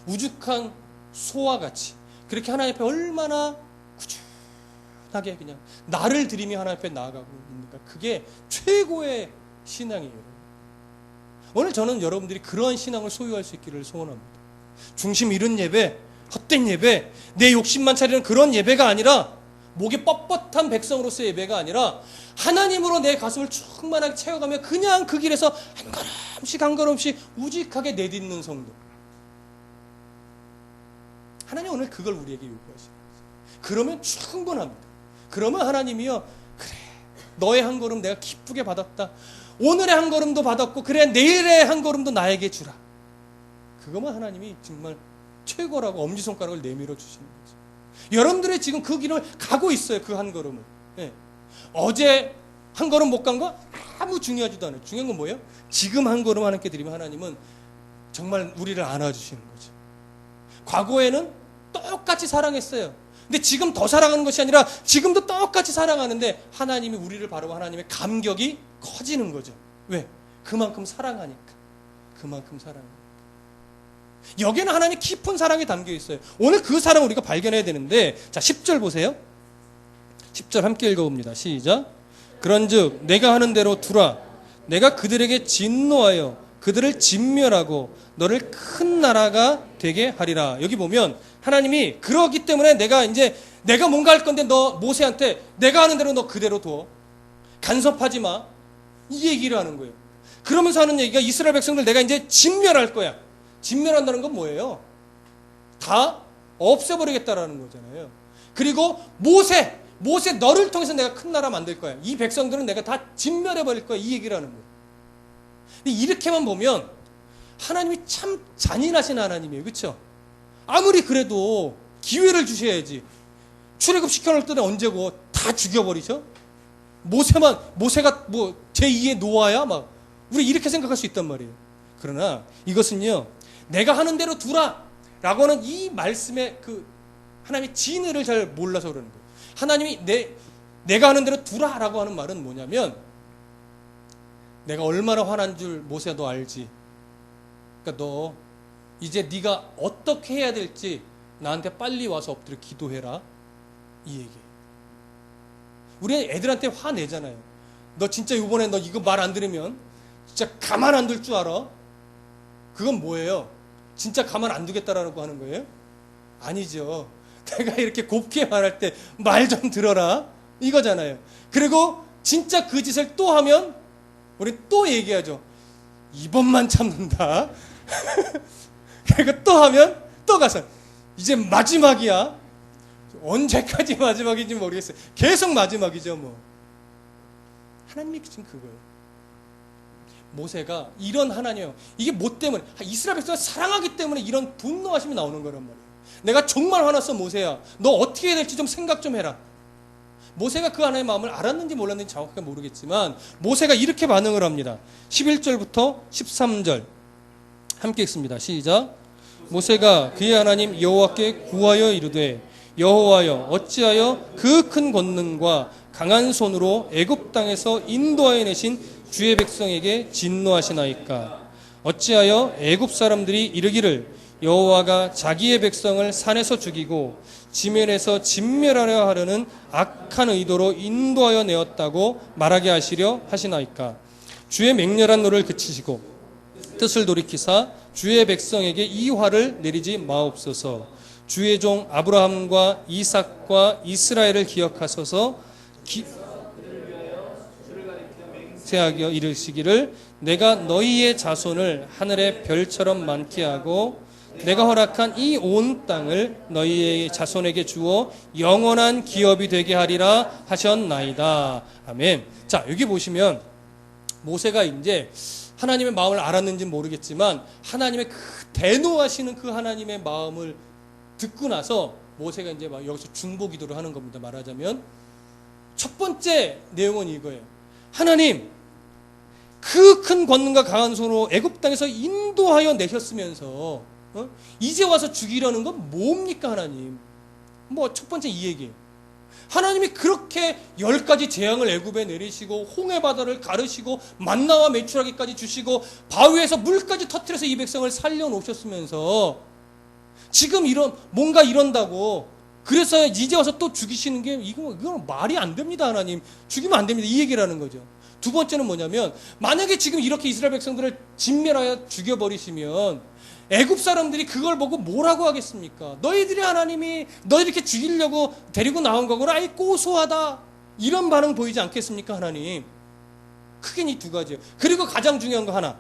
우죽한 소와 같이 그렇게 하나님 앞에 얼마나 꾸준하게 그냥 나를 드리며 하나님 앞에 나아가고 있는가. 그게 최고의 신앙이에요. 오늘 저는 여러분들이 그러한 신앙을 소유할 수 있기를 소원합니다. 중심 잃은 예배, 헛된 예배, 내 욕심만 차리는 그런 예배가 아니라 목이 뻣뻣한 백성으로서의 예배가 아니라 하나님으로 내 가슴을 충만하게 채워가며 그냥 그 길에서 한 걸음씩 우직하게 내딛는 성도. 하나님 오늘 그걸 우리에게 요구하시는 거예요. 그러면 충분합니다. 그러면 하나님이요, 그래 너의 한 걸음 내가 기쁘게 받았다. 오늘의 한 걸음도 받았고 그래 내일의 한 걸음도 나에게 주라. 그거만 하나님이 정말 최고라고 엄지손가락을 내밀어 주시는 거죠. 여러분들의 지금 그 길을 가고 있어요. 그 한 걸음을. 예. 어제 한 걸음 못 간 거 아무 중요하지도 않아요. 중요한 건 뭐예요? 지금 한 걸음 하나님께 드리면 하나님은 정말 우리를 안아주시는 거죠. 과거에는 똑같이 사랑했어요. 근데 지금 더 사랑하는 것이 아니라 지금도 똑같이 사랑하는데 하나님이 우리를 바라보고 하나님의 감격이 커지는 거죠. 왜? 그만큼 사랑하니까. 그만큼 사랑하니까. 여기에는 하나님의 깊은 사랑이 담겨 있어요. 오늘 그 사랑을 우리가 발견해야 되는데, 자, 10절 보세요. 10절 함께 읽어봅니다. 시작. 그런즉 내가 하는 대로 두라. 내가 그들에게 진노하여 그들을 진멸하고 너를 큰 나라가 되게 하리라. 여기 보면 하나님이 그러기 때문에 내가 뭔가 할 건데 너 모세한테 내가 하는 대로 너 그대로 둬. 간섭하지 마. 이 얘기를 하는 거예요. 그러면서 하는 얘기가 이스라엘 백성들 내가 이제 진멸할 거야. 진멸한다는 건 뭐예요? 다 없애버리겠다라는 거잖아요. 그리고 모세 너를 통해서 내가 큰 나라 만들 거야. 이 백성들은 내가 다 진멸해버릴 거야. 이 얘기를 하는 거예요. 근데 이렇게만 보면 하나님이 참 잔인하신 하나님이에요. 그렇죠? 아무리 그래도 기회를 주셔야지. 출애굽 시켜놓을 때는 언제고 다 죽여버리죠? 모세가 뭐 제2의 노아야? 막 우리 이렇게 생각할 수 있단 말이에요. 그러나 이것은요, 내가 하는 대로 두라 라고 하는 이 말씀의 그 하나님의 진의를 잘 몰라서 그러는 거예요. 하나님이 내가 하는 대로 두라 라고 하는 말은 뭐냐면, 내가 얼마나 화난 줄 모세야 너 알지? 그러니까 너 이제 네가 어떻게 해야 될지 나한테 빨리 와서 엎드려 기도해라, 이 얘기예요. 우리 애들한테 화내잖아요. 너 진짜 이번에 너 이거 말 안 들으면 진짜 가만 안 둘 줄 알아? 그건 뭐예요? 진짜 가만 안 두겠다라고 하는 거예요? 아니죠. 내가 이렇게 곱게 말할 때 말 좀 들어라, 이거잖아요. 그리고 진짜 그 짓을 또 하면 우리 또 얘기하죠. 이번만 참는다. 그리고 또 하면 또 가서 이제 마지막이야. 언제까지 마지막인지 모르겠어요. 계속 마지막이죠 뭐. 하나님이 지금 그거예요. 모세가 이런 하나님이에요. 이게 뭐 때문에? 이스라엘 백성을 사랑하기 때문에 이런 분노하심이 나오는 거란 말이에요. 내가 정말 화났어 모세야. 너 어떻게 해야 될지 좀 생각 좀 해라. 모세가 그 하나님의 마음을 알았는지 몰랐는지 정확하게 모르겠지만 모세가 이렇게 반응을 합니다. 11절부터 13절 함께 읽습니다. 시작. 모세가 그의 하나님 여호와께 구하여 이르되 여호와여 어찌하여 그 큰 권능과 강한 손으로 애굽 땅에서 인도하여 내신 주의 백성에게 진노하시나이까. 어찌하여 애굽 사람들이 이르기를 여호와가 자기의 백성을 산에서 죽이고 지면에서 진멸하려 하려는 악한 의도로 인도하여 내었다고 말하게 하시려 하시나이까. 주의 맹렬한 노를 그치시고 뜻을 돌이키사 주의 백성에게 이 화를 내리지 마옵소서. 주의 종 아브라함과 이삭과 이스라엘을 기억하소서. 맹세하여 이르시기를 내가 너희의 자손을 하늘의 별처럼 많게 하고 내가 허락한 이 온 땅을 너희의 자손에게 주어 영원한 기업이 되게 하리라 하셨나이다. 아멘. 자, 여기 보시면 모세가 이제 하나님의 마음을 알았는지는 모르겠지만 하나님의 그 대노하시는 그 하나님의 마음을 듣고 나서 모세가 이제 막 여기서 중보 기도를 하는 겁니다. 말하자면 첫 번째 내용은 이거예요. 하나님, 그 큰 권능과 강한 손으로 애굽 땅에서 인도하여 내셨으면서 이제 와서 죽이려는 건 뭡니까 하나님? 뭐 첫 번째 이 얘기예요. 하나님이 그렇게 10가지 재앙을 애굽에 내리시고 홍해 바다를 가르시고 만나와 메추라기까지 주시고 바위에서 물까지 터뜨려서 이 백성을 살려놓으셨으면서 지금 뭔가 이런다고 그래서 이제 와서 또 죽이시는 게 이건 말이 안 됩니다. 하나님 죽이면 안 됩니다. 이 얘기를 하는 거죠. 두 번째는 뭐냐면 만약에 지금 이렇게 이스라엘 백성들을 진멸하여 죽여버리시면 애굽 사람들이 그걸 보고 뭐라고 하겠습니까? 너희들이 하나님이 너희 이렇게 죽이려고 데리고 나온 거구나. 아이 고소하다. 이런 반응 보이지 않겠습니까 하나님? 크게 이 두 가지예요. 그리고 가장 중요한 거 하나.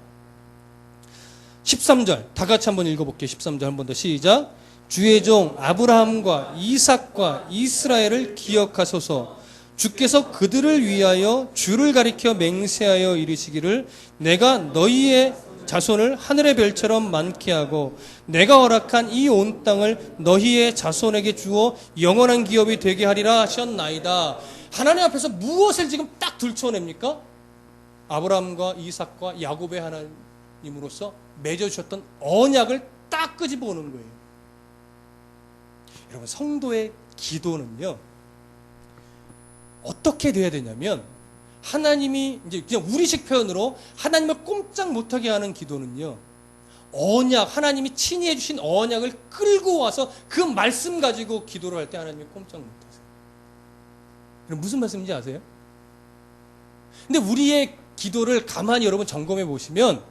13절 다 같이 한번 읽어볼게요. 13절 한 번 더 시작. 주의 종 아브라함과 이삭과 이스라엘을 기억하소서. 주께서 그들을 위하여 주를 가리켜 맹세하여 이르시기를 내가 너희의 자손을 하늘의 별처럼 많게 하고 내가 허락한 이 온 땅을 너희의 자손에게 주어 영원한 기업이 되게 하리라 하셨나이다. 하나님 앞에서 무엇을 지금 딱 들춰냅니까? 아브라함과 이삭과 야곱의 하나님으로서 맺어주셨던 언약을 딱 끄집어 오는 거예요. 여러분, 성도의 기도는요, 어떻게 돼야 되냐면, 하나님이 이제 그냥 우리식 표현으로 하나님을 꼼짝 못하게 하는 기도는요, 언약, 하나님이 친히 해주신 언약을 끌고 와서 그 말씀 가지고 기도를 할 때 하나님이 꼼짝 못하세요. 여러분, 무슨 말씀인지 아세요? 근데 우리의 기도를 가만히 여러분 점검해 보시면,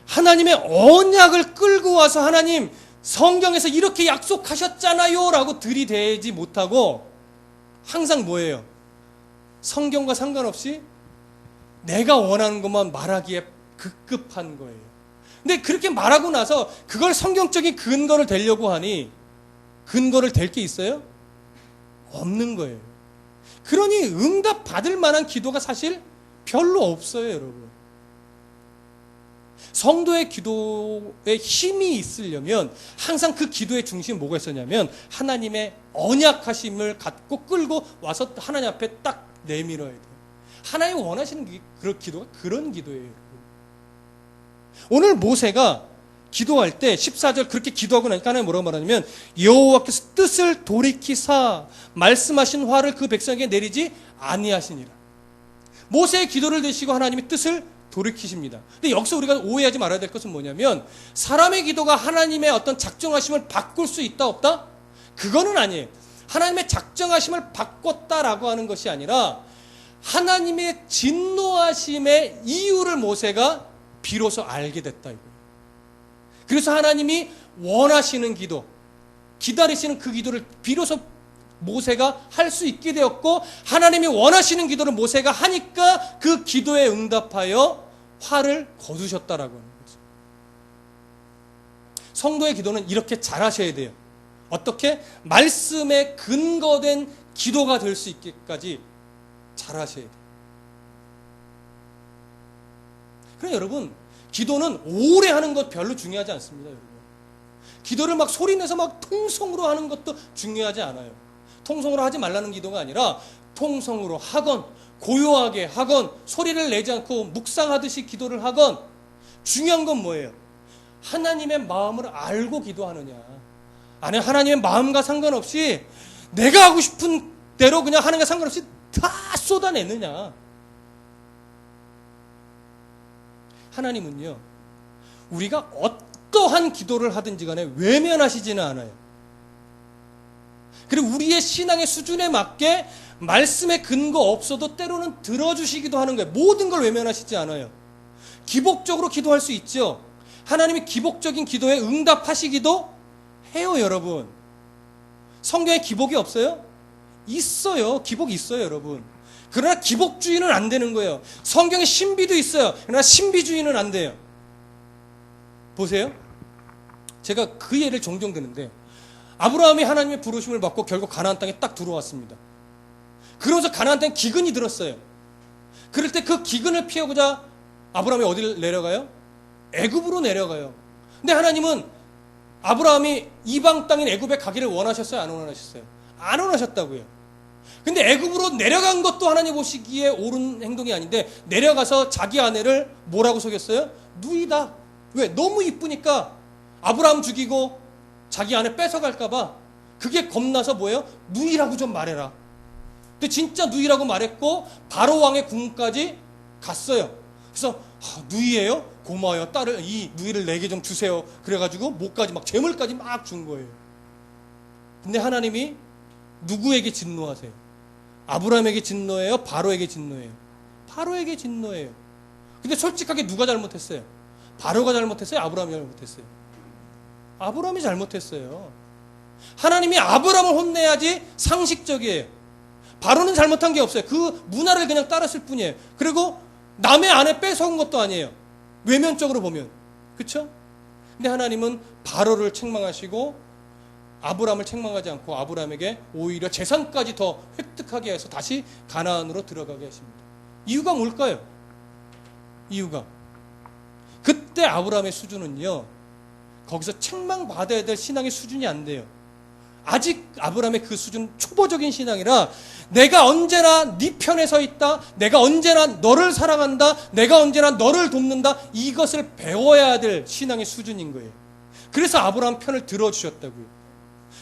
하나님의 언약을 끌고 와서 하나님 성경에서 이렇게 약속하셨잖아요 라고 들이대지 못하고 항상 뭐예요? 성경과 상관없이 내가 원하는 것만 말하기에 급급한 거예요. 근데 그렇게 말하고 나서 그걸 성경적인 근거를 대려고 하니 근거를 댈 게 있어요? 없는 거예요. 그러니 응답 받을 만한 기도가 사실 별로 없어요, 여러분. 성도의 기도에 힘이 있으려면 항상 그 기도의 중심은 뭐가 있었냐면 하나님의 언약하심을 갖고 끌고 와서 하나님 앞에 딱 내밀어야 돼요. 하나님 원하시는 그런 기도가 그런 기도예요, 여러분. 오늘 모세가 기도할 때 14절 그렇게 기도하고 나니까 하나님 뭐라고 말하냐면 여호와께서 뜻을 돌이키사 말씀하신 화를 그 백성에게 내리지 아니하시니라. 모세의 기도를 드시고 하나님의 뜻을 돌이키십니다. 근데 여기서 우리가 오해하지 말아야 될 것은 뭐냐면 사람의 기도가 하나님의 어떤 작정하심을 바꿀 수 있다 없다? 그거는 아니에요. 하나님의 작정하심을 바꿨다라고 하는 것이 아니라 하나님의 진노하심의 이유를 모세가 비로소 알게 됐다 이거예요. 그래서 하나님이 원하시는 기도, 기다리시는 그 기도를 비로소 모세가 할 수 있게 되었고 하나님이 원하시는 기도를 모세가 하니까 그 기도에 응답하여 화를 거두셨다라고 하는 거죠. 성도의 기도는 이렇게 잘하셔야 돼요. 어떻게? 말씀에 근거된 기도가 될 수 있게까지 잘하셔야 돼요. 그래 여러분, 기도는 오래 하는 것 별로 중요하지 않습니다. 여러분. 기도를 막 소리내서 막 통성으로 하는 것도 중요하지 않아요. 통성으로 하지 말라는 기도가 아니라 통성으로 하건 고요하게 하건 소리를 내지 않고 묵상하듯이 기도를 하건 중요한 건 뭐예요? 하나님의 마음을 알고 기도하느냐. 아니 하나님의 마음과 상관없이 내가 하고 싶은 대로 그냥 하는 게 상관없이 다 쏟아내느냐. 하나님은요, 우리가 어떠한 기도를 하든지 간에 외면하시지는 않아요. 그리고 우리의 신앙의 수준에 맞게 말씀의 근거 없어도 때로는 들어주시기도 하는 거예요. 모든 걸 외면하시지 않아요. 기복적으로 기도할 수 있죠. 하나님이 기복적인 기도에 응답하시기도 해요, 여러분. 성경에 기복이 없어요? 있어요. 기복이 있어요, 여러분. 그러나 기복주의는 안 되는 거예요. 성경에 신비도 있어요. 그러나 신비주의는 안 돼요. 보세요. 제가 그 예를 종종 드는데 아브라함이 하나님의 부르심을 받고 결국 가나안 땅에 딱 들어왔습니다. 그러면서 가나안 땅에 기근이 들었어요. 그럴 때 그 기근을 피하고자 아브라함이 어디를 내려가요? 애굽으로 내려가요. 근데 하나님은 아브라함이 이방 땅인 애굽에 가기를 원하셨어요? 안 원하셨어요? 안 원하셨다고요. 근데 애굽으로 내려간 것도 하나님 보시기에 옳은 행동이 아닌데 내려가서 자기 아내를 뭐라고 속였어요? 누이다. 왜? 너무 이쁘니까 아브라함 죽이고 자기 아내 뺏어갈까봐 그게 겁나서 뭐예요? 누이라고 좀 말해라. 근데 진짜 누이라고 말했고 바로 왕의 궁까지 갔어요. 그래서 누이예요? 고마워요. 딸을 이 누이를 내게 좀 주세요. 그래가지고 목까지 막 재물까지 막 준 거예요. 근데 하나님이 누구에게 진노하세요? 아브라함에게 진노해요? 바로에게 진노해요? 바로에게 진노해요. 근데 솔직하게 누가 잘못했어요? 바로가 잘못했어요? 아브라함이 잘못했어요? 아브라함이 잘못했어요. 하나님이 아브라함을 혼내야지 상식적이에요. 바로는 잘못한 게 없어요. 그 문화를 그냥 따랐을 뿐이에요. 그리고 남의 아내 뺏어온 것도 아니에요. 외면적으로 보면. 그렇죠? 근데 하나님은 바로를 책망하시고 아브라함을 책망하지 않고 아브라함에게 오히려 재산까지 더 획득하게 해서 다시 가나안으로 들어가게 하십니다. 이유가 뭘까요? 이유가 절대 아브라함의 수준은요, 거기서 책망받아야 될 신앙의 수준이 안 돼요. 아직 아브라함의 그 수준은 초보적인 신앙이라, 내가 언제나 네 편에 서 있다, 내가 언제나 너를 사랑한다, 내가 언제나 너를 돕는다, 이것을 배워야 될 신앙의 수준인 거예요. 그래서 아브라함 편을 들어주셨다고요.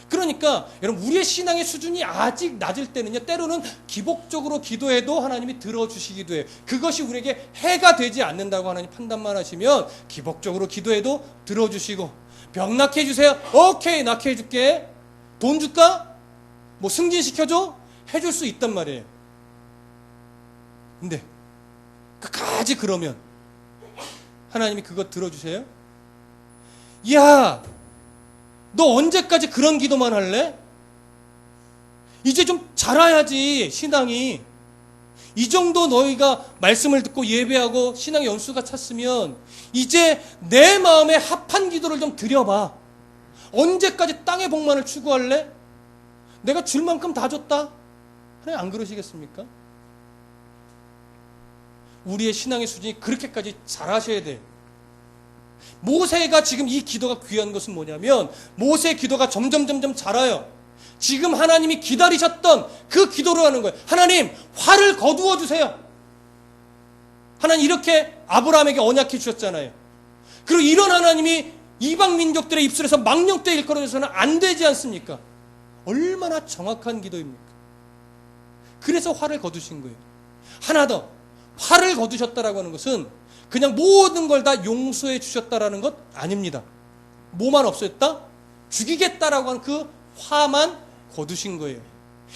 그러니까 여러분, 우리의 신앙의 수준이 아직 낮을 때는요, 때로는 기복적으로 기도해도 하나님이 들어주시기도 해요. 그것이 우리에게 해가 되지 않는다고 하나님 판단만 하시면 기복적으로 기도해도 들어주시고, 병 낫게 해주세요, 오케이, 낫게 해줄게. 돈 줄까? 뭐 승진시켜줘? 해줄 수 있단 말이에요. 근데 끝까지 그러면 하나님이 그거 들어주세요? 야, 너 언제까지 그런 기도만 할래? 이제 좀 자라야지, 신앙이. 이 정도 너희가 말씀을 듣고 예배하고 신앙의 연수가 찼으면 이제 내 마음에 합한 기도를 좀 드려봐. 언제까지 땅의 복만을 추구할래? 내가 줄 만큼 다 줬다. 하나님 안 그러시겠습니까? 우리의 신앙의 수준이 그렇게까지 잘하셔야 돼요. 모세가 지금 이 기도가 귀한 것은 뭐냐면, 모세의 기도가 점점 자라요. 지금 하나님이 기다리셨던 그 기도를 하는 거예요. 하나님, 화를 거두어 주세요. 하나님 이렇게 아브라함에게 언약해 주셨잖아요. 그리고 이런 하나님이 이방 민족들의 입술에서 망령되이 일컬어져서는 안 되지 않습니까? 얼마나 정확한 기도입니까? 그래서 화를 거두신 거예요. 하나 더, 화를 거두셨다라고 하는 것은 그냥 모든 걸 다 용서해 주셨다라는 것 아닙니다. 뭐만 없었다? 죽이겠다라고 하는 그 화만 거두신 거예요.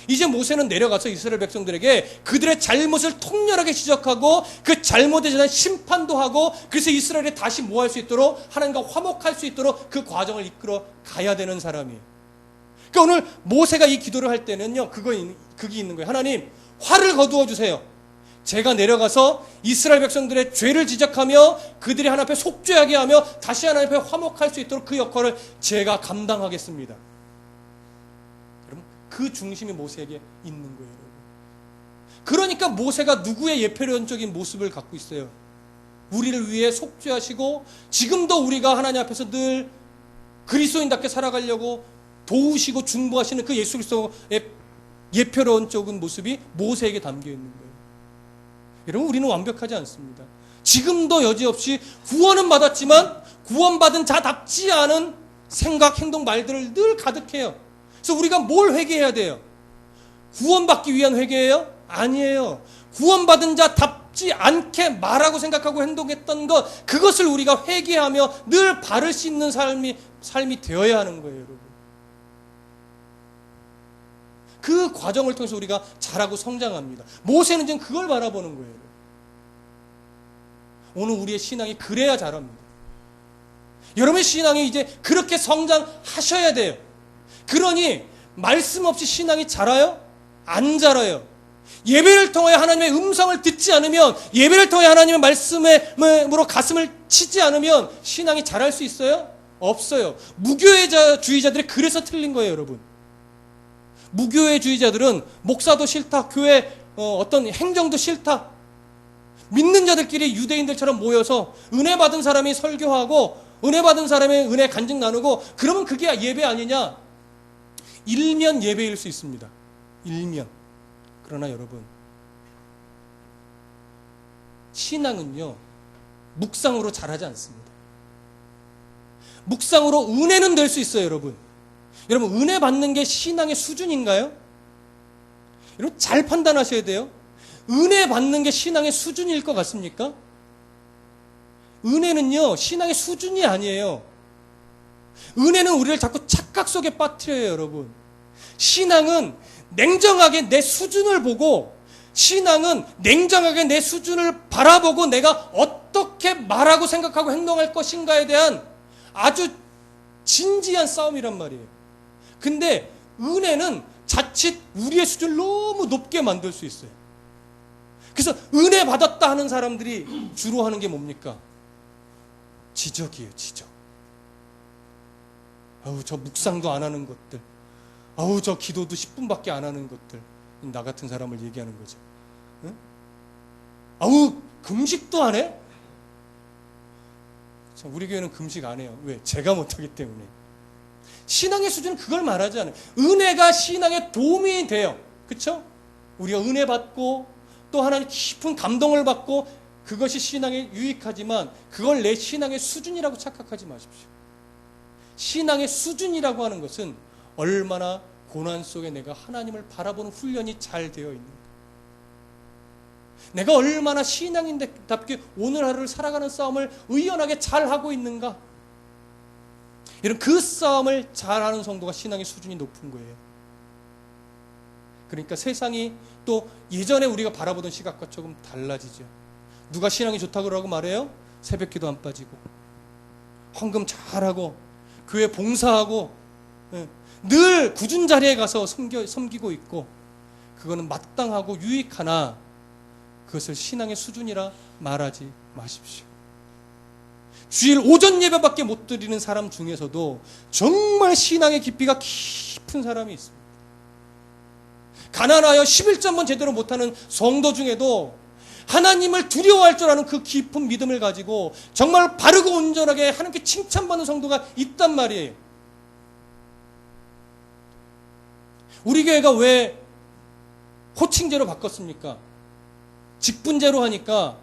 이제 모세는 내려가서 이스라엘 백성들에게 그들의 잘못을 통렬하게 지적하고 그 잘못에 대한 심판도 하고, 그래서 이스라엘이 다시 뭐 할 수 있도록, 하나님과 화목할 수 있도록 그 과정을 이끌어 가야 되는 사람이에요. 그러니까 오늘 모세가 이 기도를 할 때는요, 그게 있는 거예요. 하나님, 화를 거두어 주세요. 제가 내려가서 이스라엘 백성들의 죄를 지적하며 그들이 하나님 앞에 속죄하게 하며 다시 하나님 앞에 화목할 수 있도록 그 역할을 제가 감당하겠습니다. 여러분, 그 중심이 모세에게 있는 거예요. 여러분. 그러니까 모세가 누구의 예표론적인 모습을 갖고 있어요? 우리를 위해 속죄하시고 지금도 우리가 하나님 앞에서 늘 그리스도인답게 살아가려고 도우시고 중보하시는 그 예수 그리스도의 예표론적인 모습이 모세에게 담겨 있는 거예요. 여러분, 우리는 완벽하지 않습니다. 지금도 여지없이 구원은 받았지만 구원받은 자답지 않은 생각, 행동, 말들을 늘 가득해요. 그래서 우리가 뭘 회개해야 돼요? 구원받기 위한 회개예요? 아니에요. 구원받은 자답지 않게 말하고 생각하고 행동했던 것, 그것을 우리가 회개하며 늘 바를 수 있는 삶이 되어야 하는 거예요, 여러분. 그 과정을 통해서 우리가 자라고 성장합니다. 모세는 지금 그걸 바라보는 거예요. 오늘 우리의 신앙이 그래야 자랍니다. 여러분의 신앙이 이제 그렇게 성장하셔야 돼요. 그러니 말씀 없이 신앙이 자라요? 안 자라요. 예배를 통해 하나님의 음성을 듣지 않으면, 예배를 통해 하나님의 말씀으로 가슴을 치지 않으면 신앙이 자랄 수 있어요? 없어요. 무교회주의자들이 그래서 틀린 거예요, 여러분. 무교회주의자들은 목사도 싫다, 교회 어떤 행정도 싫다, 믿는 자들끼리 유대인들처럼 모여서 은혜 받은 사람이 설교하고 은혜 받은 사람의 은혜 간증 나누고, 그러면 그게 예배 아니냐? 일면 예배일 수 있습니다. 일면. 그러나 여러분, 신앙은요, 묵상으로 자라지 않습니다. 묵상으로 은혜는 될 수 있어요, 여러분. 여러분, 은혜 받는 게 신앙의 수준인가요? 여러분, 잘 판단하셔야 돼요. 은혜 받는 게 신앙의 수준일 것 같습니까? 은혜는요, 신앙의 수준이 아니에요. 은혜는 우리를 자꾸 착각 속에 빠뜨려요, 여러분. 신앙은 냉정하게 내 수준을 보고, 신앙은 냉정하게 내 수준을 바라보고 내가 어떻게 말하고 생각하고 행동할 것인가에 대한 아주 진지한 싸움이란 말이에요. 근데 은혜는 자칫 우리의 수준을 너무 높게 만들 수 있어요. 그래서 은혜 받았다 하는 사람들이 주로 하는 게 뭡니까? 지적이에요, 지적. 아우, 저 묵상도 안 하는 것들. 아우, 저 기도도 10분밖에 안 하는 것들. 나 같은 사람을 얘기하는 거죠. 응? 아우, 금식도 안 해? 우리 교회는 금식 안 해요. 왜? 제가 못하기 때문에. 신앙의 수준은 그걸 말하지 않아요. 은혜가 신앙에 도움이 돼요. 그렇죠? 우리가 은혜 받고 또 하나님 깊은 감동을 받고 그것이 신앙에 유익하지만 그걸 내 신앙의 수준이라고 착각하지 마십시오. 신앙의 수준이라고 하는 것은 얼마나 고난 속에 내가 하나님을 바라보는 훈련이 잘 되어 있는가. 내가 얼마나 신앙인답게 오늘 하루를 살아가는 싸움을 의연하게 잘하고 있는가. 이런 그 싸움을 잘하는 성도가 신앙의 수준이 높은 거예요. 그러니까 세상이 또 예전에 우리가 바라보던 시각과 조금 달라지죠. 누가 신앙이 좋다고 그러고 말해요? 새벽기도 안 빠지고 헌금 잘하고 교회 봉사하고 늘 굳은 자리에 가서 섬기고 있고 그거는 마땅하고 유익하나 그것을 신앙의 수준이라 말하지 마십시오. 주일 오전 예배밖에 못 드리는 사람 중에서도 정말 신앙의 깊이가 깊은 사람이 있습니다. 가난하여 11조 한번 제대로 못하는 성도 중에도 하나님을 두려워할 줄 아는 그 깊은 믿음을 가지고 정말 바르고 온전하게 하나님께 칭찬받는 성도가 있단 말이에요. 우리 교회가 왜 호칭제로 바꿨습니까? 직분제로 하니까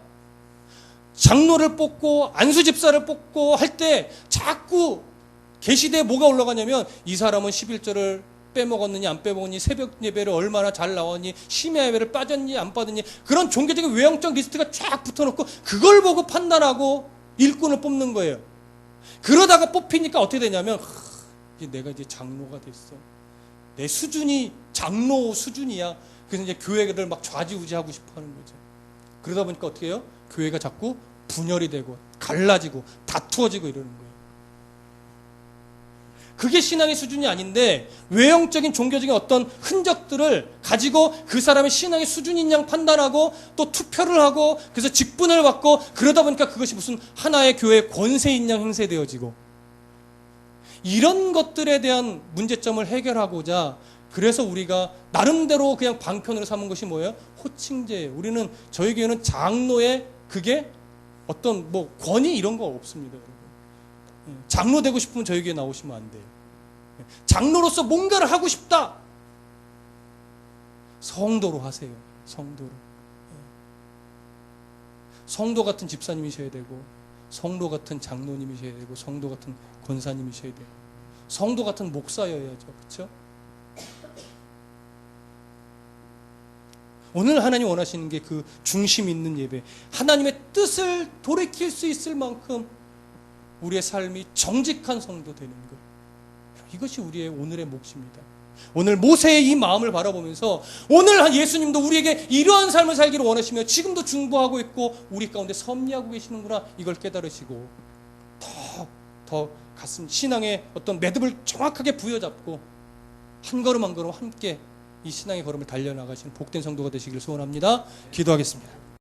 장로를 뽑고 안수집사를 뽑고 할 때 자꾸 계시대에 뭐가 올라가냐면 이 사람은 11조를 빼먹었느니 안 빼먹었니, 새벽 예배를 얼마나 잘 나왔니, 심야 예배를 빠졌니 안 빠졌니, 그런 종교적인 외형적 리스트가 쫙 붙어놓고 그걸 보고 판단하고 일꾼을 뽑는 거예요. 그러다가 뽑히니까 어떻게 되냐면 내가 이제 장로가 됐어. 내 수준이 장로 수준이야. 그래서 이제 교회를 막 좌지우지하고 싶어 하는 거죠. 그러다 보니까 어떻게 해요? 교회가 자꾸 분열이 되고 갈라지고 다투어지고 이러는 거예요. 그게 신앙의 수준이 아닌데 외형적인 종교적인 어떤 흔적들을 가지고 그 사람의 신앙의 수준인 양 판단하고 또 투표를 하고 그래서 직분을 받고 그러다 보니까 그것이 무슨 하나의 교회의 권세인 양 행세되어지고 이런 것들에 대한 문제점을 해결하고자 그래서 우리가 나름대로 그냥 방편으로 삼은 것이 뭐예요? 호칭제예요. 우리는 저희 교회는 장로의 그게 어떤 뭐 권위 이런 거 없습니다. 여러분. 장로 되고 싶으면 저희 교회 나오시면 안 돼요. 장로로서 뭔가를 하고 싶다. 성도로 하세요. 성도로. 성도 같은 집사님이셔야 되고 성도 같은 장로님이셔야 되고 성도 같은 권사님이셔야 되고 성도 같은 목사여야죠. 그렇죠? 오늘 하나님 원하시는 게 그 중심 있는 예배, 하나님의 뜻을 돌이킬 수 있을 만큼 우리의 삶이 정직한 성도 되는 것, 이것이 우리의 오늘의 몫입니다. 오늘 모세의 이 마음을 바라보면서 오늘 예수님도 우리에게 이러한 삶을 살기를 원하시며 지금도 중보하고 있고 우리 가운데 섭리하고 계시는구나, 이걸 깨달으시고 더 가슴 신앙의 어떤 매듭을 정확하게 부여잡고 한 걸음 한 걸음 함께 이 신앙의 걸음을 달려나가시는 복된 성도가 되시기를 소원합니다. 기도하겠습니다.